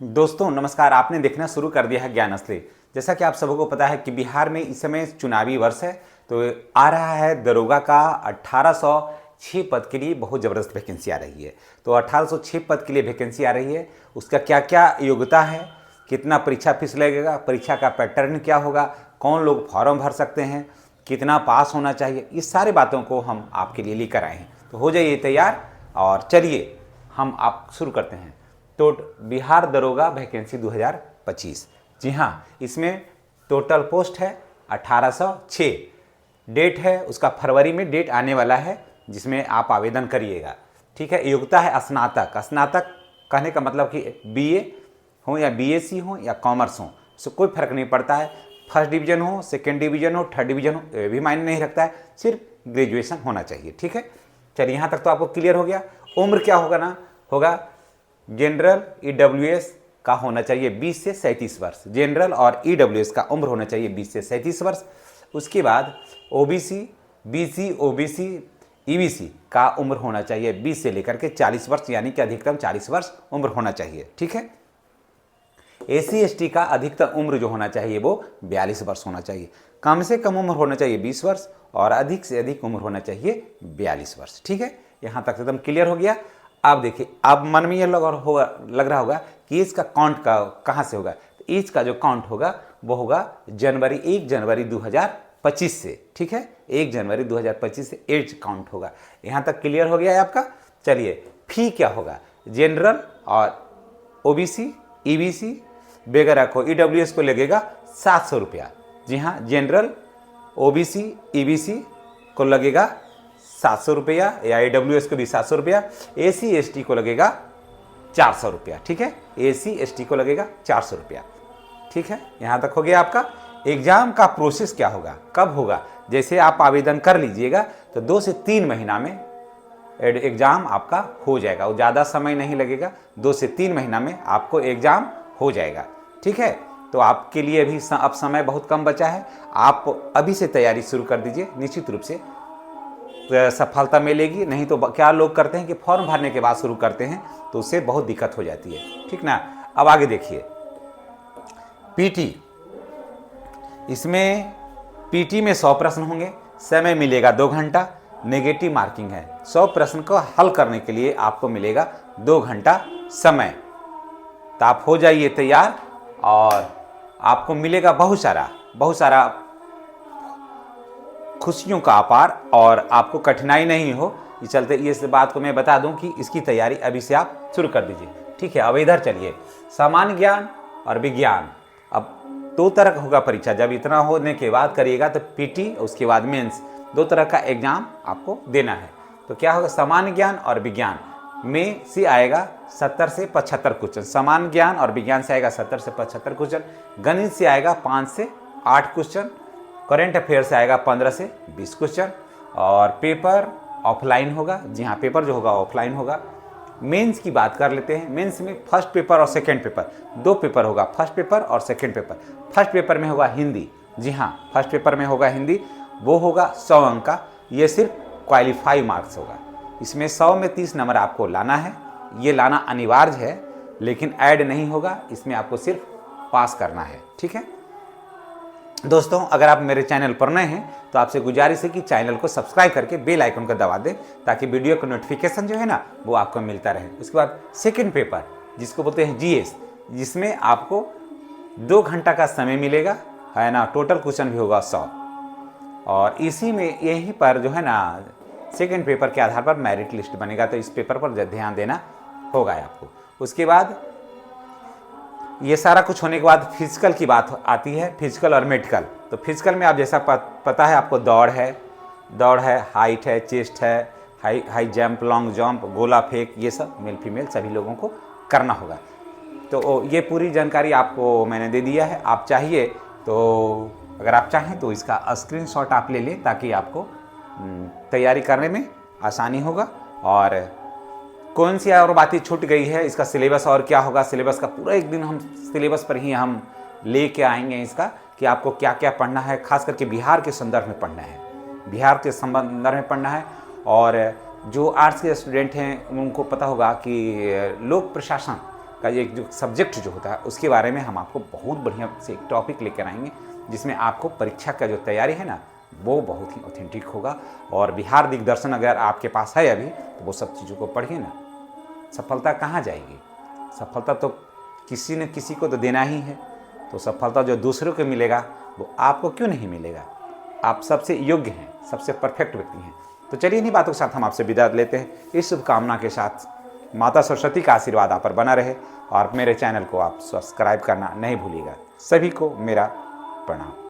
दोस्तों नमस्कार। आपने देखना शुरू कर दिया है ज्ञान असली। जैसा कि आप सबको पता है कि बिहार में इस समय चुनावी वर्ष है, तो आ रहा है दरोगा का 1806 पद के लिए बहुत ज़बरदस्त वैकेंसी आ रही है। तो 1806 पद के लिए वैकेंसी आ रही है, उसका क्या क्या योग्यता है, कितना परीक्षा फीस लगेगा, परीक्षा का पैटर्न क्या होगा, कौन लोग फॉर्म भर सकते हैं, कितना पास होना चाहिए, इस सारी बातों को हम आपके लिए लेकर आए हैं। तो हो जाइए तैयार और चलिए हम आप शुरू करते हैं। तो बिहार दरोगा वैकेंसी 2025, जी हाँ, इसमें टोटल पोस्ट है 1806। डेट है उसका फरवरी में डेट आने वाला है, जिसमें आप आवेदन करिएगा। ठीक है। योग्यता है स्नातक। स्नातक कहने का मतलब कि बीए हो या बीएससी हो या कॉमर्स हो, इससे कोई फर्क नहीं पड़ता है। फर्स्ट डिवीजन हो, सेकेंड डिवीजन हो, थर्ड डिवीजन हो, ये भी मायने नहीं रखता है, सिर्फ ग्रेजुएशन होना चाहिए। ठीक है। चलिए यहाँ तक तो आपको क्लियर हो गया। उम्र क्या होगा ना, होगा जनरल ईडब्ल्यूएस का होना चाहिए 20 से 37 वर्ष। जनरल और ईडब्ल्यूएस का उम्र होना चाहिए 20 से 37 वर्ष। उसके बाद ओबीसी, बीसी, ओबीसी, ईबीसी का उम्र होना चाहिए 20 से लेकर के 40 वर्ष, यानी कि अधिकतम 40 वर्ष उम्र होना चाहिए। ठीक है। एससी एसटी का अधिकतम उम्र जो होना चाहिए वो 42 वर्ष होना चाहिए। कम से कम उम्र होना चाहिए 20 वर्ष और अधिक से अधिक उम्र होना चाहिए 42 वर्ष। ठीक है। यहाँ तक एकदम क्लियर हो गया। अब देखिए, अब मन में ये लग रहा होगा कि इसका काउंट का कहाँ से होगा। तो ईच का जो काउंट होगा वो होगा 1 जनवरी 2025 से। ठीक है। 1 जनवरी 2025 से एज काउंट होगा। यहाँ तक क्लियर हो गया है आपका। चलिए, फी क्या होगा। जनरल और ओबीसी, ईबीसी वगैरह को, ईडब्ल्यूएस को लगेगा 700 रुपया। जी हाँ, जनरल, ओबीसी, ईबीसी को लगेगा 700 रुपया, या ईडब्ल्यूएस को भी 700 रुपया। एसी एसटी को लगेगा 400 रुपया। ठीक है। एसी एसटी को लगेगा 400 रुपया। ठीक है। यहाँ तक हो गया आपका। एग्जाम का प्रोसेस क्या होगा, कब होगा। जैसे आप आवेदन कर लीजिएगा तो 2 से 3 महीना में एग्जाम आपका हो जाएगा। वो ज़्यादा समय नहीं लगेगा, 2 से 3 महीना में आपको एग्जाम हो जाएगा। ठीक है। तो आपके लिए भी अब समय बहुत कम बचा है। आप अभी से तैयारी शुरू कर दीजिए, निश्चित रूप से सफलता मिलेगी। नहीं तो क्या लोग करते हैं कि फॉर्म भरने के बाद शुरू करते हैं, तो उससे बहुत दिक्कत हो जाती है। ठीक ना। अब आगे देखिए, पीटी। इसमें पीटी में 100 प्रश्न होंगे, समय मिलेगा 2 घंटा। नेगेटिव मार्किंग है। 100 प्रश्न को हल करने के लिए आपको मिलेगा 2 घंटा समय। तो आप हो जाइए तैयार और आपको मिलेगा बहुत सारा खुशियों का अपार, और आपको कठिनाई नहीं हो, इस चलते इस बात को मैं बता दूं कि इसकी तैयारी अभी से आप शुरू कर दीजिए। ठीक है। अब इधर चलिए, सामान्य ज्ञान और विज्ञान। अब 2 तरह का होगा परीक्षा। जब इतना होने के बाद करिएगा तो पीटी, उसके बाद मेंस, 2 तरह का एग्जाम आपको देना है। तो क्या होगा, सामान्य ज्ञान और विज्ञान में से आएगा 70 से 75 क्वेश्चन। सामान्य ज्ञान और विज्ञान से आएगा 70 से 75 क्वेश्चन। गणित से आएगा 5 से 8 क्वेश्चन। करंट अफेयर से आएगा 15 से 20 क्वेश्चन। और पेपर ऑफलाइन होगा। जी हाँ, पेपर जो होगा ऑफलाइन होगा। मेंस की बात कर लेते हैं। मेंस में फर्स्ट पेपर और सेकंड पेपर, 2 पेपर होगा, फर्स्ट पेपर और सेकंड पेपर। फर्स्ट पेपर में होगा हिंदी। जी हाँ, फर्स्ट पेपर में होगा हिंदी, वो होगा 100 अंक का। ये सिर्फ क्वालिफाई मार्क्स होगा। इसमें 100 में 30 नंबर आपको लाना है। ये लाना अनिवार्य है, लेकिन ऐड नहीं होगा, इसमें आपको सिर्फ पास करना है। ठीक है दोस्तों, अगर आप मेरे चैनल पर नए हैं तो आपसे गुजारिश है कि चैनल को सब्सक्राइब करके बेल आइकन को दबा दें, ताकि वीडियो का नोटिफिकेशन जो है ना वो आपको मिलता रहे। उसके बाद सेकंड पेपर, जिसको बोलते हैं जीएस, जिसमें आपको 2 घंटा का समय मिलेगा, है ना। टोटल क्वेश्चन भी होगा 100। और इसी में यहीं पर जो है ना, सेकंड पेपर के आधार पर मेरिट लिस्ट बनेगा, तो इस पेपर पर ध्यान देना होगा आपको। उसके बाद ये सारा कुछ होने के बाद फिजिकल की बात आती है, फिजिकल और मेडिकल। तो फिजिकल में आप जैसा पता है आपको, दौड़ है, हाइट है, चेस्ट है, हाई जंप, लॉन्ग जंप, गोला फेंक, ये सब मेल फीमेल सभी लोगों को करना होगा। तो ये पूरी जानकारी आपको मैंने दे दिया है। आप चाहिए तो, अगर आप चाहें तो इसका स्क्रीनशॉट आप ले लें, ताकि आपको तैयारी करने में आसानी होगा। और कौन सी और बातें छूट गई है, इसका सिलेबस और क्या होगा, सिलेबस का पूरा एक दिन हम सिलेबस पर ही हम लेके आएंगे इसका, कि आपको क्या क्या पढ़ना है। खास करके बिहार के संदर्भ में पढ़ना है, बिहार के संदर्भ में पढ़ना है। और जो आर्ट्स के स्टूडेंट हैं उनको पता होगा कि लोक प्रशासन का एक जो सब्जेक्ट जो होता है उसके बारे में हम आपको बहुत बढ़िया से एक टॉपिक लेकर आएंगे, जिसमें आपको परीक्षा का जो तैयारी है ना वो बहुत ही ऑथेंटिक होगा। और बिहार दिग्दर्शन अगर आपके पास है अभी तो वो सब चीज़ों को पढ़िए ना। सफलता कहाँ जाएगी? सफलता तो किसी न किसी को तो देना ही है, तो सफलता जो दूसरों को मिलेगा वो आपको क्यों नहीं मिलेगा? आप सबसे योग्य हैं, सबसे परफेक्ट व्यक्ति हैं। तो चलिए इन्हीं बातों के साथ हम आपसे विदा लेते हैं, इस शुभकामना के साथ। माता सरस्वती का आशीर्वाद आप पर बना रहे और मेरे चैनल को आप सब्सक्राइब करना नहीं भूलिएगा। सभी को मेरा प्रणाम।